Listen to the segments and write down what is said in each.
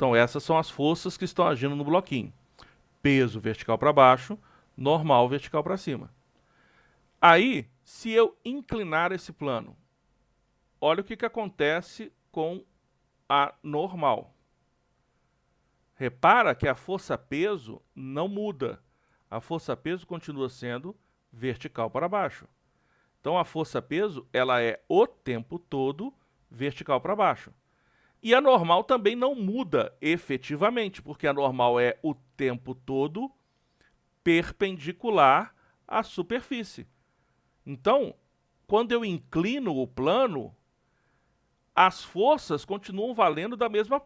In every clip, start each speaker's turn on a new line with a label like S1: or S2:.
S1: Então essas são as forças que estão agindo no bloquinho. Peso vertical para baixo, normal vertical para cima. Aí, se eu inclinar esse plano, olha o que acontece com a normal. Repara que a força-peso não muda. A força-peso continua sendo vertical para baixo. Então a força-peso, ela é o tempo todo vertical para baixo. E a normal também não muda efetivamente, porque a normal é o tempo todo perpendicular à superfície. Então, quando eu inclino o plano, as forças continuam valendo da mesma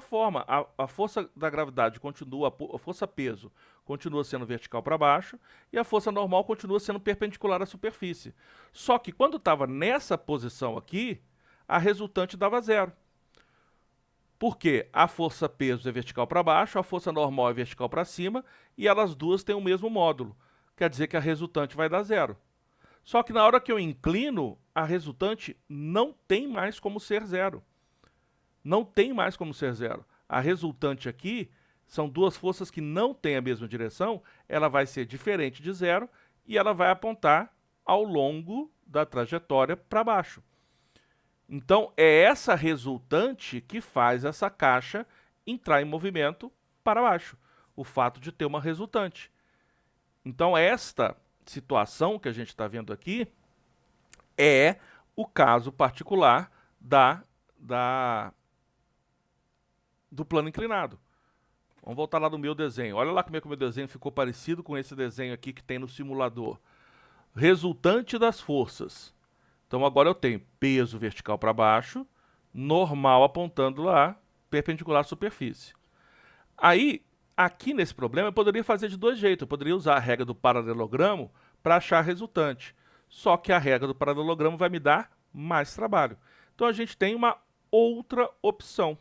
S1: forma. A força da gravidade continua, a força-peso continua sendo vertical para baixo e a força normal continua sendo perpendicular à superfície. Só que quando estava nessa posição aqui, a resultante dava zero. Porque a força-peso é vertical para baixo, a força normal é vertical para cima e elas duas têm o mesmo módulo. Quer dizer que a resultante vai dar zero. Só que na hora que eu inclino, a resultante não tem mais como ser zero. Não tem mais como ser zero. A resultante aqui são duas forças que não têm a mesma direção, ela vai ser diferente de zero e ela vai apontar ao longo da trajetória para baixo. Então, é essa resultante que faz essa caixa entrar em movimento para baixo. O fato de ter uma resultante. Então, esta situação que a gente está vendo aqui é o caso particular do plano inclinado. Vamos voltar lá no meu desenho. Olha lá como é que o meu desenho ficou parecido com esse desenho aqui que tem no simulador. Resultante das forças. Então agora eu tenho peso vertical para baixo, normal apontando lá, perpendicular à superfície. Aí, aqui nesse problema, eu poderia fazer de dois jeitos. Eu poderia usar a regra do paralelogramo para achar a resultante. Só que a regra do paralelogramo vai me dar mais trabalho. Então a gente tem uma outra opção,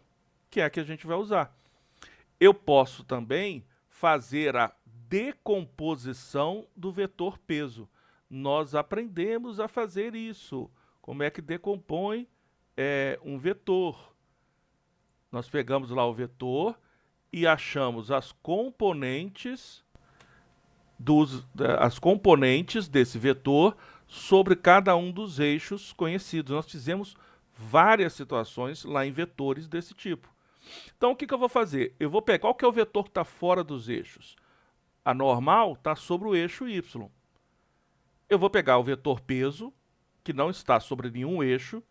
S1: que é a que a gente vai usar. Eu posso também fazer a decomposição do vetor peso. Nós aprendemos a fazer isso. Como é que decompõe um vetor? Nós pegamos lá o vetor e achamos as componentes desse vetor sobre cada um dos eixos conhecidos. Nós fizemos várias situações lá em vetores desse tipo. Então, o que eu vou fazer? Eu vou pegar qual que é o vetor que está fora dos eixos. A normal está sobre o eixo Y. Eu vou pegar o vetor peso, que não está sobre nenhum eixo,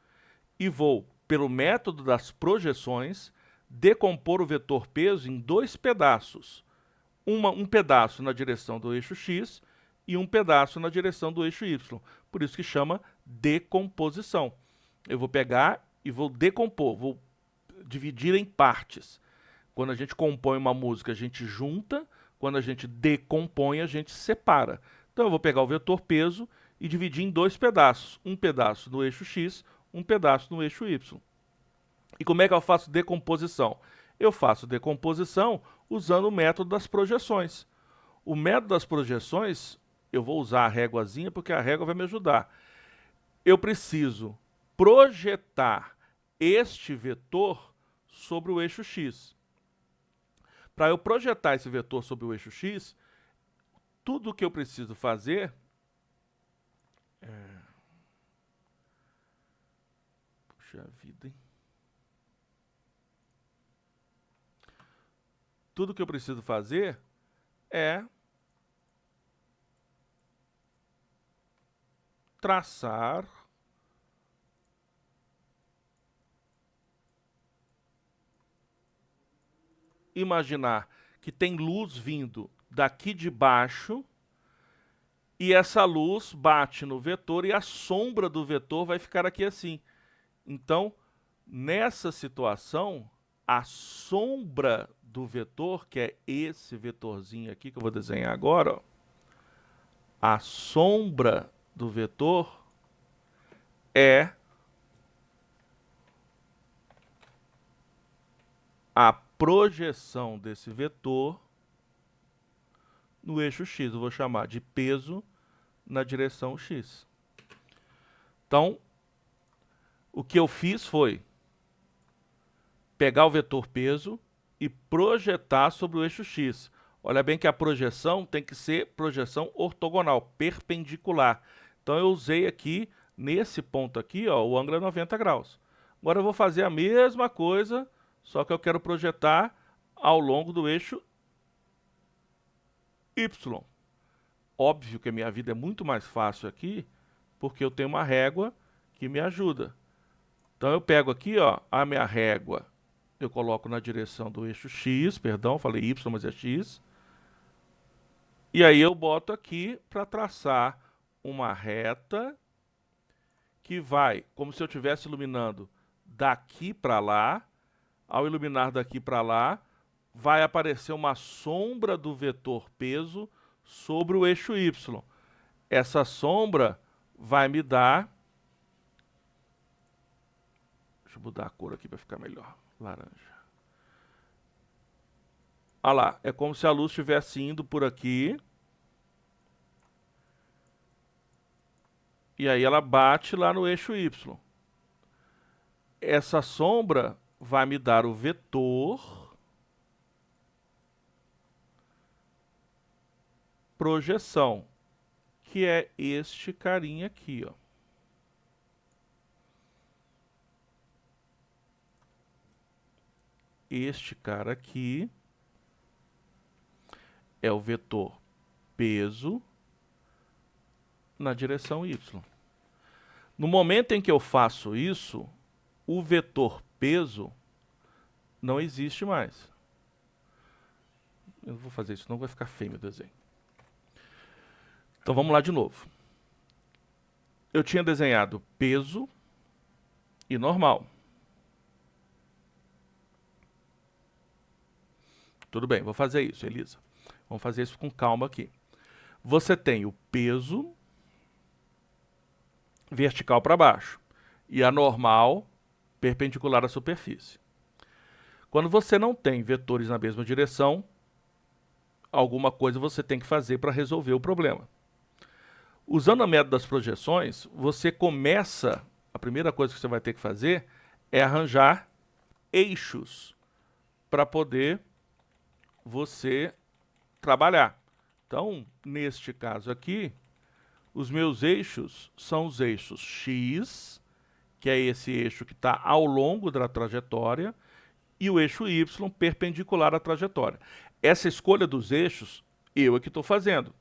S1: e vou, pelo método das projeções, decompor o vetor peso em dois pedaços. Um pedaço na direção do eixo X e um pedaço na direção do eixo Y. Por isso que chama decomposição. Eu vou pegar e vou decompor, vou dividir em partes. Quando a gente compõe uma música, a gente junta. Quando a gente decompõe, a gente separa. Então eu vou pegar o vetor peso e dividir em dois pedaços. Um pedaço no eixo X, um pedaço no eixo Y. E como é que eu faço decomposição? Eu faço decomposição usando o método das projeções. O método das projeções, eu vou usar a réguazinha porque a régua vai me ajudar. Eu preciso projetar este vetor sobre o eixo X. Para eu projetar esse vetor sobre o eixo X, tudo o que eu preciso fazer Puxa vida, hein? Tudo que eu preciso fazer é traçar imaginar que tem luz vindo daqui de baixo e essa luz bate no vetor e a sombra do vetor vai ficar aqui assim. Então, nessa situação, a sombra do vetor, que é esse vetorzinho aqui que eu vou desenhar agora, ó, a sombra do vetor é a projeção desse vetor no eixo X. Eu vou chamar de peso na direção X. Então, o que eu fiz foi pegar o vetor peso e projetar sobre o eixo X. Olha bem que a projeção tem que ser projeção ortogonal, perpendicular. Então eu usei aqui, nesse ponto aqui, ó, o ângulo é 90 graus. Agora eu vou fazer a mesma coisa, só que eu quero projetar ao longo do eixo Y. Óbvio que a minha vida é muito mais fácil aqui, porque eu tenho uma régua que me ajuda. Então eu pego aqui, ó, a minha régua, eu coloco na direção do eixo X, perdão, falei Y, mas é X. E aí eu boto aqui para traçar uma reta que vai, como se eu estivesse iluminando daqui para lá. Ao iluminar daqui para lá, vai aparecer uma sombra do vetor peso sobre o eixo Y. Essa sombra vai me dar... Deixa eu mudar a cor aqui para ficar melhor. Laranja. Olha lá, é como se a luz estivesse indo por aqui. E aí ela bate lá no eixo Y. Essa sombra vai me dar o vetor projeção, que é este carinha aqui, ó. Este cara aqui é o vetor peso na direção Y. No momento em que eu faço isso, o vetor peso não existe mais. Eu não vou fazer isso, não vai ficar feio o desenho. Então vamos lá de novo. Eu tinha desenhado peso e normal. Tudo bem, vou fazer isso, Elisa. Vamos fazer isso com calma aqui. Você tem o peso vertical para baixo e a normal perpendicular à superfície. Quando você não tem vetores na mesma direção, alguma coisa você tem que fazer para resolver o problema. Usando a método das projeções, você começa, a primeira coisa que você vai ter que fazer é arranjar eixos para poder você trabalhar. Então, neste caso aqui, os meus eixos são os eixos X, que é esse eixo que está ao longo da trajetória, e o eixo Y perpendicular à trajetória. Essa escolha dos eixos, eu é que estou fazendo.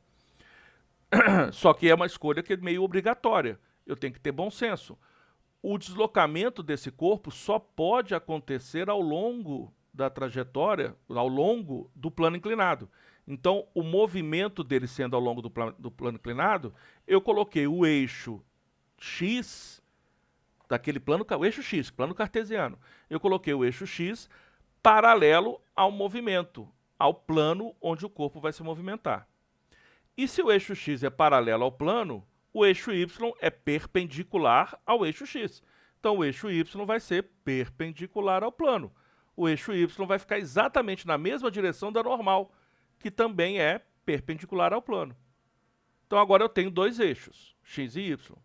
S1: Só que é uma escolha que é meio obrigatória. Eu tenho que ter bom senso. O deslocamento desse corpo só pode acontecer ao longo da trajetória, ao longo do plano inclinado. Então, o movimento dele sendo ao longo do plano inclinado, eu coloquei o eixo X, daquele plano, o eixo X, plano cartesiano. Eu coloquei o eixo X paralelo ao movimento, ao plano onde o corpo vai se movimentar. E se o eixo X é paralelo ao plano, o eixo Y é perpendicular ao eixo X. Então, o eixo Y vai ser perpendicular ao plano. O eixo Y vai ficar exatamente na mesma direção da normal, que também é perpendicular ao plano. Então, agora eu tenho dois eixos, X e Y.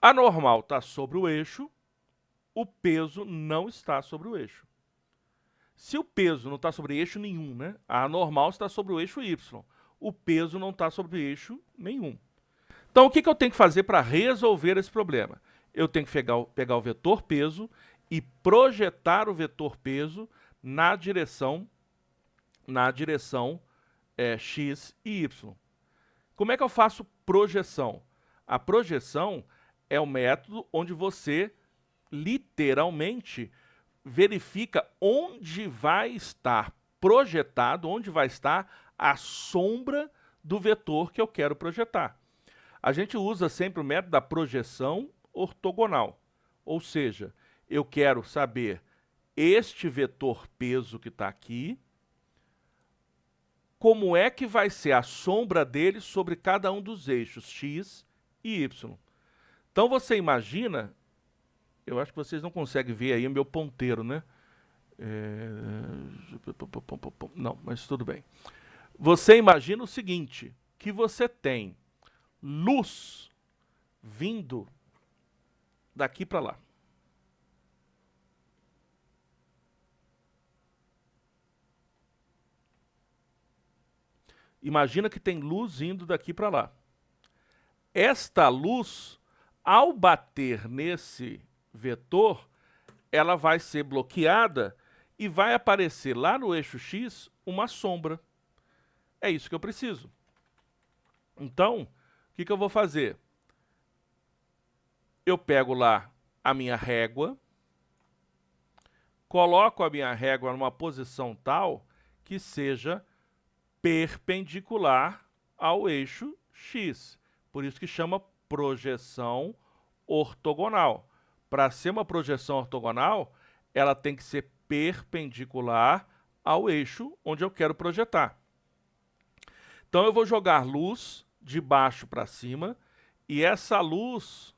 S1: A normal está sobre o eixo, o peso não está sobre o eixo. Se o peso não está sobre eixo nenhum, né? A normal está sobre o eixo Y. O peso não está sobre eixo nenhum. Então, o que eu tenho que fazer para resolver esse problema? Eu tenho que pegar o vetor peso e projetar o vetor peso na direção X e Y. Como é que eu faço projeção? A projeção é o método onde você literalmente verifica onde vai estar projetado, onde vai estar a sombra do vetor que eu quero projetar. A gente usa sempre o método da projeção ortogonal, ou seja, eu quero saber este vetor peso que está aqui, como é que vai ser a sombra dele sobre cada um dos eixos X e Y. Então você imagina, eu acho que vocês não conseguem ver aí o meu ponteiro, né? Não, mas tudo bem. Você imagina o seguinte, que você tem luz vindo daqui para lá. Imagina que tem luz indo daqui para lá. Esta luz, ao bater nesse vetor, ela vai ser bloqueada e vai aparecer lá no eixo X uma sombra. É isso que eu preciso. Então, o que eu vou fazer? Eu pego lá a minha régua, coloco a minha régua numa posição tal que seja perpendicular ao eixo X. Por isso que chama projeção ortogonal. Para ser uma projeção ortogonal, ela tem que ser perpendicular ao eixo onde eu quero projetar. Então eu vou jogar luz de baixo para cima e essa luz,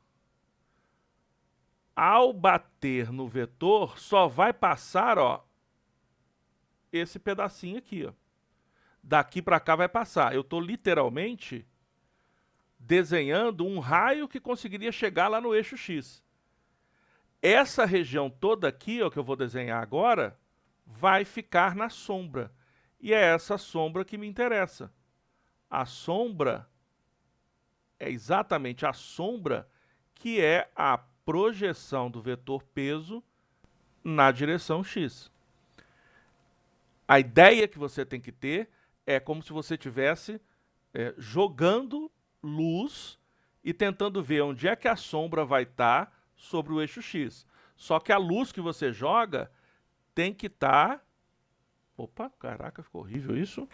S1: ao bater no vetor, só vai passar, ó, esse pedacinho aqui, ó. Daqui para cá vai passar. Eu estou literalmente desenhando um raio que conseguiria chegar lá no eixo X. Essa região toda aqui, ó, que eu vou desenhar agora, vai ficar na sombra. E é essa sombra que me interessa. A sombra é exatamente a sombra que é a projeção do vetor peso na direção X. A ideia que você tem que ter é como se você estivesse jogando luz e tentando ver onde é que a sombra vai estar sobre o eixo X. Só que a luz que você joga tem que estar... Opa, caraca, ficou horrível isso.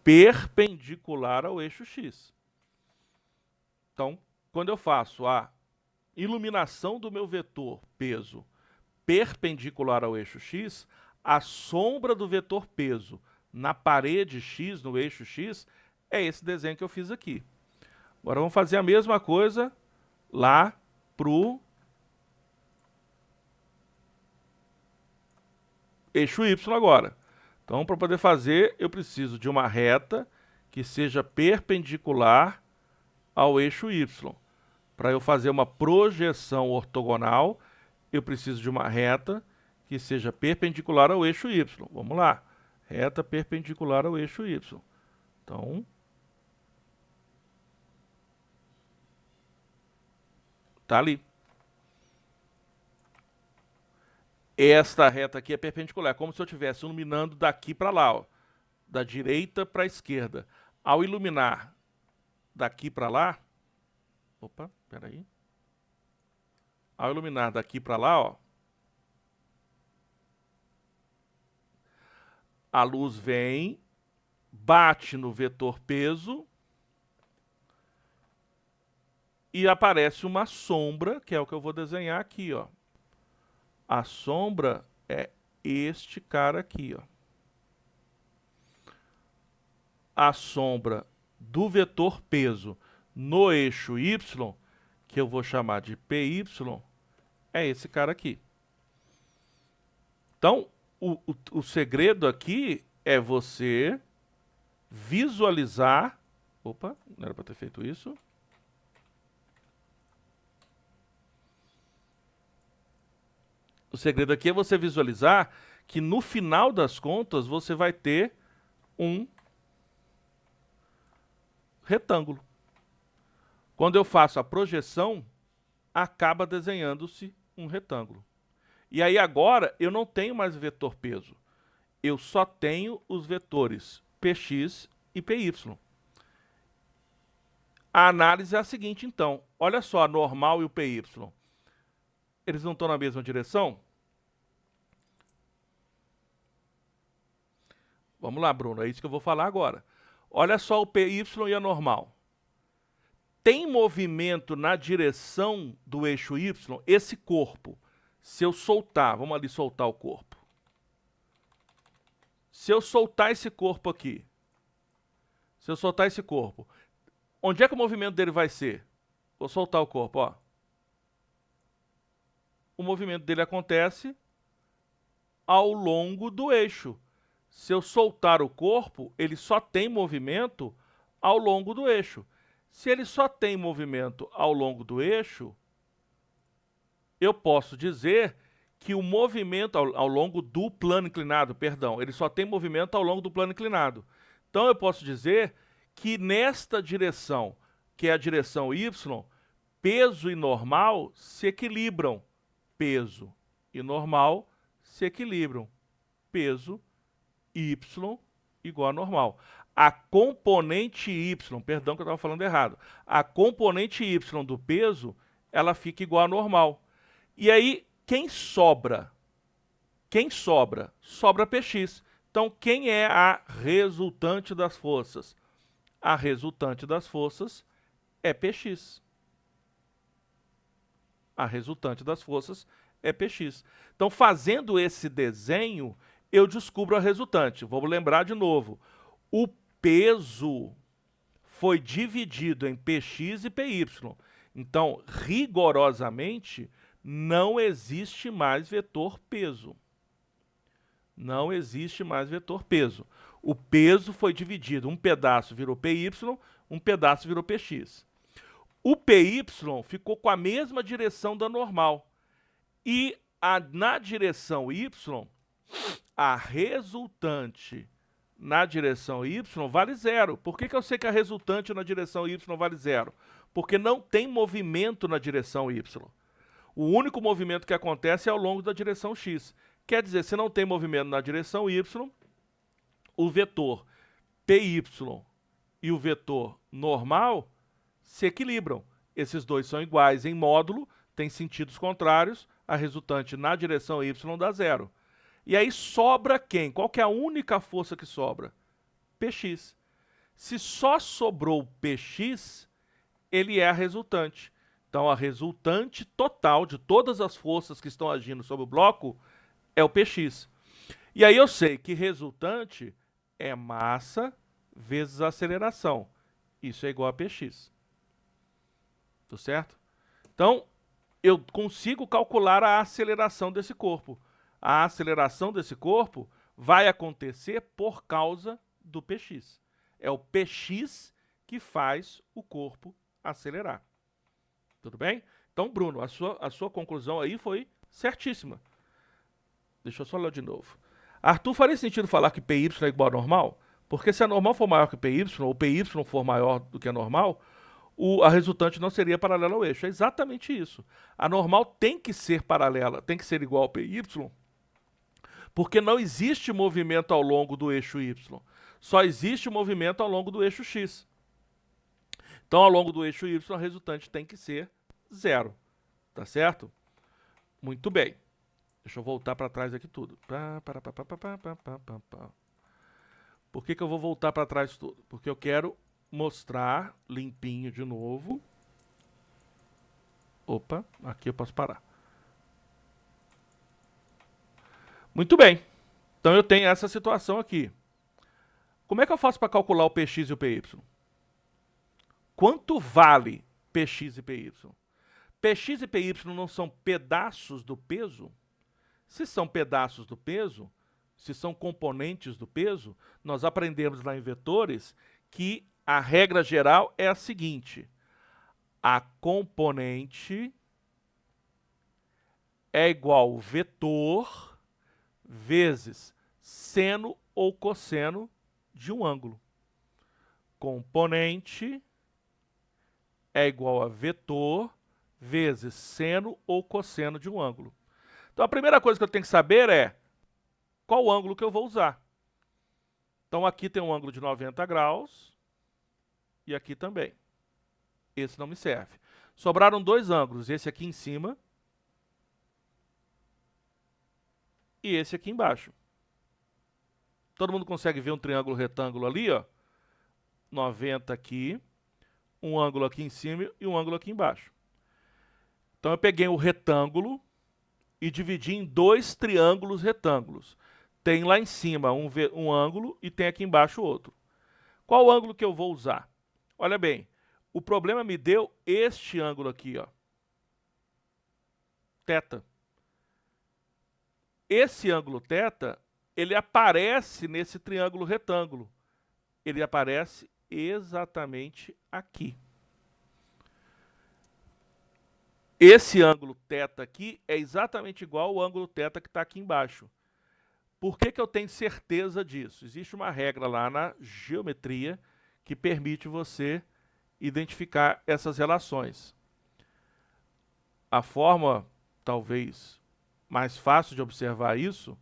S1: Perpendicular ao eixo X. Então, quando eu faço a iluminação do meu vetor peso perpendicular ao eixo X, a sombra do vetor peso na parede X, no eixo X, é esse desenho que eu fiz aqui. Agora vamos fazer a mesma coisa lá para o eixo Y agora. Então, para poder fazer, eu preciso de uma reta que seja perpendicular ao eixo Y. Para eu fazer uma projeção ortogonal, eu preciso de uma reta que seja perpendicular ao eixo Y. Vamos lá. Reta perpendicular ao eixo Y. Então, tá ali. Esta reta aqui é perpendicular, como se eu estivesse iluminando daqui para lá, ó, da direita para a esquerda. Ao iluminar daqui para lá, opa, peraí. Ao iluminar daqui para lá, ó, a luz vem, bate no vetor peso e aparece uma sombra, que é o que eu vou desenhar aqui, ó. A sombra é este cara aqui, ó. A sombra do vetor peso no eixo Y, que eu vou chamar de PY, é esse cara aqui. Então, o segredo aqui é você visualizar... Opa, não era para ter feito isso. O segredo aqui é você visualizar que no final das contas você vai ter um retângulo. Quando eu faço a projeção, acaba desenhando-se um retângulo. E aí agora eu não tenho mais vetor peso. Eu só tenho os vetores Px e Py. A análise é a seguinte, então. Olha só, a normal e o Py. Eles não estão na mesma direção? Vamos lá, Bruno, é isso que eu vou falar agora. Olha só o PY e a normal. Tem movimento na direção do eixo Y? Esse corpo, se eu soltar, vamos ali soltar o corpo. Se eu soltar esse corpo aqui, se eu soltar esse corpo, onde é que o movimento dele vai ser? Vou soltar o corpo, ó. O movimento dele acontece ao longo do eixo. Se eu soltar o corpo, ele só tem movimento ao longo do eixo. Se ele só tem movimento ao longo do eixo, eu posso dizer que o movimento ao longo do plano inclinado, perdão, ele só tem movimento ao longo do plano inclinado. Então eu posso dizer que nesta direção, que é a direção y, peso e normal se equilibram. Peso e normal se equilibram. Peso y igual a normal. A componente y, perdão que eu estava falando errado, a componente y do peso, ela fica igual a normal. E aí, quem sobra? Quem sobra? Sobra px. Então, quem é a resultante das forças? A resultante das forças é px. A resultante das forças é px. Então, fazendo esse desenho, eu descubro a resultante. Vamos lembrar de novo. O peso foi dividido em px e py. Então, rigorosamente, não existe mais vetor peso. Não existe mais vetor peso. O peso foi dividido. Um pedaço virou py, um pedaço virou px. O py ficou com a mesma direção da normal. E na direção y, a resultante na direção y vale zero. Por que eu sei que a resultante na direção y vale zero? Porque não tem movimento na direção y. O único movimento que acontece é ao longo da direção x. Quer dizer, se não tem movimento na direção y, o vetor py e o vetor normal se equilibram. Esses dois são iguais em módulo, têm sentidos contrários, a resultante na direção y dá zero. E aí sobra quem? Qual que é a única força que sobra? Px. Se só sobrou Px, ele é a resultante. Então, a resultante total de todas as forças que estão agindo sobre o bloco é o Px. E aí eu sei que resultante é massa vezes aceleração. Isso é igual a Px. Tá certo? Então, eu consigo calcular a aceleração desse corpo. A aceleração desse corpo vai acontecer por causa do Px. É o Px que faz o corpo acelerar. Tudo bem? Então, Bruno, a sua conclusão aí foi certíssima. Deixa eu só ler de novo. Arthur, faria sentido falar que Py é igual a normal? Porque se a normal for maior que Py, ou Py for maior do que a normal, a resultante não seria paralela ao eixo. É exatamente isso. A normal tem que ser paralela, tem que ser igual ao Py, porque não existe movimento ao longo do eixo y. Só existe movimento ao longo do eixo x. Então, ao longo do eixo y, a resultante tem que ser zero. Tá certo? Muito bem. Deixa eu voltar para trás aqui tudo. Por que eu vou voltar para trás tudo? Porque eu quero mostrar limpinho de novo. Opa, aqui eu posso parar. Muito bem. Então eu tenho essa situação aqui. Como é que eu faço para calcular o Px e o Py? Quanto vale Px e Py? Px e Py não são pedaços do peso? Se são pedaços do peso, se são componentes do peso, nós aprendemos lá em vetores que a regra geral é a seguinte: a componente é igual ao vetor vezes seno ou cosseno de um ângulo. Componente é igual a vetor vezes seno ou cosseno de um ângulo. Então, a primeira coisa que eu tenho que saber é qual o ângulo que eu vou usar. Então, aqui tem um ângulo de 90 graus e aqui também. Esse não me serve. Sobraram dois ângulos, esse aqui em cima e esse aqui embaixo. Todo mundo consegue ver um triângulo retângulo ali, ó? 90 aqui, um ângulo aqui em cima e um ângulo aqui embaixo. Então, eu peguei o retângulo e dividi em dois triângulos retângulos. Tem lá em cima um ângulo e tem aqui embaixo outro. Qual ângulo que eu vou usar? Olha bem, o problema me deu este ângulo aqui, ó. Θ. Esse ângulo θ, ele aparece nesse triângulo retângulo. Ele aparece exatamente aqui. Esse ângulo θ aqui é exatamente igual ao ângulo θ que está aqui embaixo. Por que que eu tenho certeza disso? Existe uma regra lá na geometria que permite você identificar essas relações. A forma, talvez, mais fácil de observar isso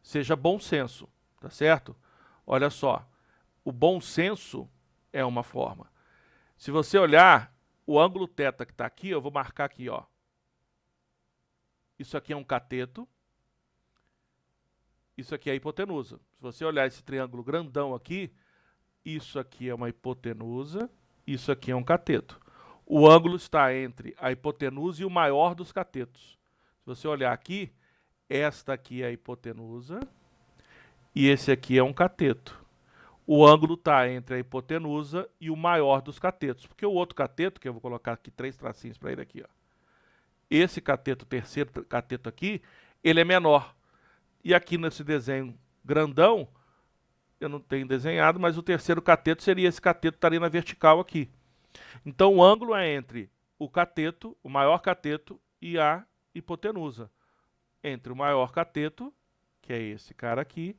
S1: seja bom senso, tá certo? Olha só, o bom senso é uma forma. Se você olhar o ângulo θ que está aqui, eu vou marcar aqui, ó. Isso aqui é um cateto. Isso aqui é a hipotenusa. Se você olhar esse triângulo grandão aqui, isso aqui é uma hipotenusa, isso aqui é um cateto. O ângulo está entre a hipotenusa e o maior dos catetos. Se você olhar aqui, esta aqui é a hipotenusa e esse aqui é um cateto. O ângulo está entre a hipotenusa e o maior dos catetos, porque o outro cateto, que eu vou colocar aqui 3 tracinhos para ele aqui, ó. Esse cateto, o terceiro cateto aqui, ele é menor. E aqui nesse desenho grandão, eu não tenho desenhado, mas o terceiro cateto seria esse cateto que estaria na vertical aqui. Então o ângulo é entre o cateto, o maior cateto, e a hipotenusa. Entre o maior cateto, que é esse cara aqui,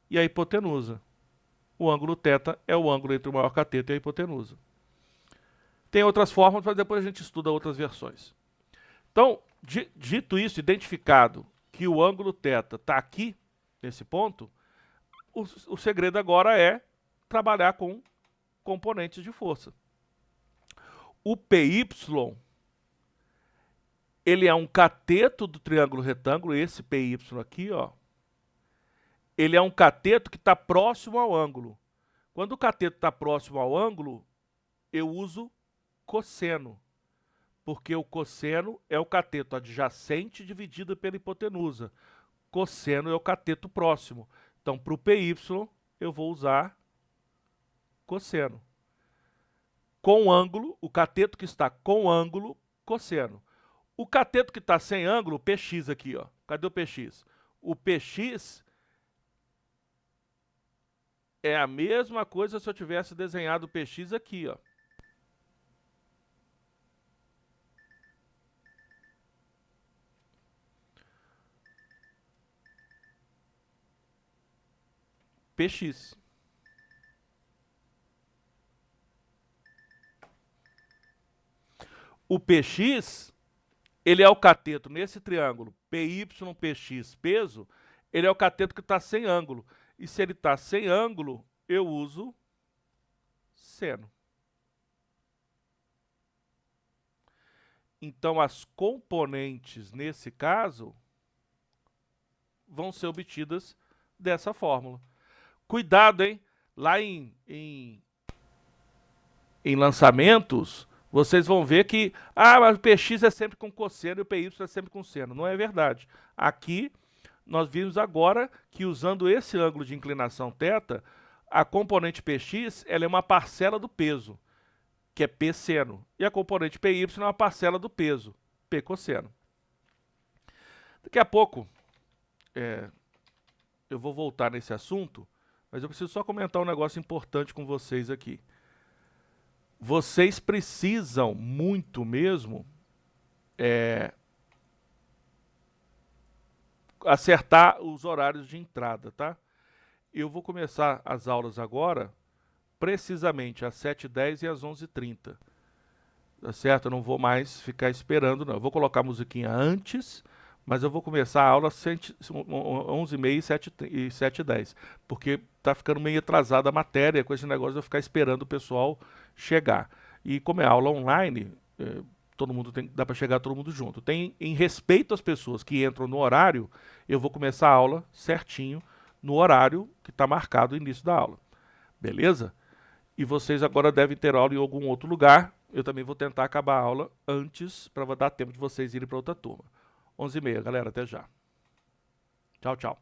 S1: e a hipotenusa. O ângulo θ é o ângulo entre o maior cateto e a hipotenusa. Tem outras formas, mas depois a gente estuda outras versões. Então, dito isso, identificado que o ângulo θ está aqui, nesse ponto, o segredo agora é trabalhar com componentes de força. O PY, ele é um cateto do triângulo retângulo, esse PY aqui, ó. Ele é um cateto que está próximo ao ângulo. Quando o cateto está próximo ao ângulo, eu uso cosseno, porque o cosseno é o cateto adjacente dividido pela hipotenusa. Cosseno é o cateto próximo. Então, para o PY, eu vou usar cosseno. Com ângulo, o cateto que está com ângulo, cosseno. O cateto que está sem ângulo, PX aqui, ó. Cadê o PX? O PX é a mesma coisa se eu tivesse desenhado o PX aqui, ó. PX. O PX, ele é o cateto nesse triângulo PYPX peso, ele é o cateto que está sem ângulo. E se ele está sem ângulo, eu uso seno. Então, as componentes, nesse caso, vão ser obtidas dessa fórmula. Cuidado, hein? Lá em lançamentos, vocês vão ver que mas o PX é sempre com cosseno e o PY é sempre com seno. Não é verdade. Aqui, nós vimos agora que usando esse ângulo de inclinação θ, a componente PX ela é uma parcela do peso, que é P seno. E a componente PY é uma parcela do peso, P cosseno. Daqui a pouco, eu vou voltar nesse assunto, mas eu preciso só comentar um negócio importante com vocês aqui. Vocês precisam muito mesmo acertar os horários de entrada, tá? Eu vou começar as aulas agora, precisamente às 7h10 e às 11h30. Tá certo? Eu não vou mais ficar esperando, não. Eu vou colocar a musiquinha antes, mas eu vou começar a aula às 11h30 e 7h10, porque tá ficando meio atrasada a matéria com esse negócio de eu ficar esperando o pessoal chegar. E como é aula online, todo mundo dá para chegar todo mundo junto. Em respeito às pessoas que entram no horário, eu vou começar a aula certinho no horário que está marcado o início da aula. Beleza? E vocês agora devem ter aula em algum outro lugar. Eu também vou tentar acabar a aula antes para dar tempo de vocês irem para outra turma. 11h30, galera. Até já. Tchau, tchau.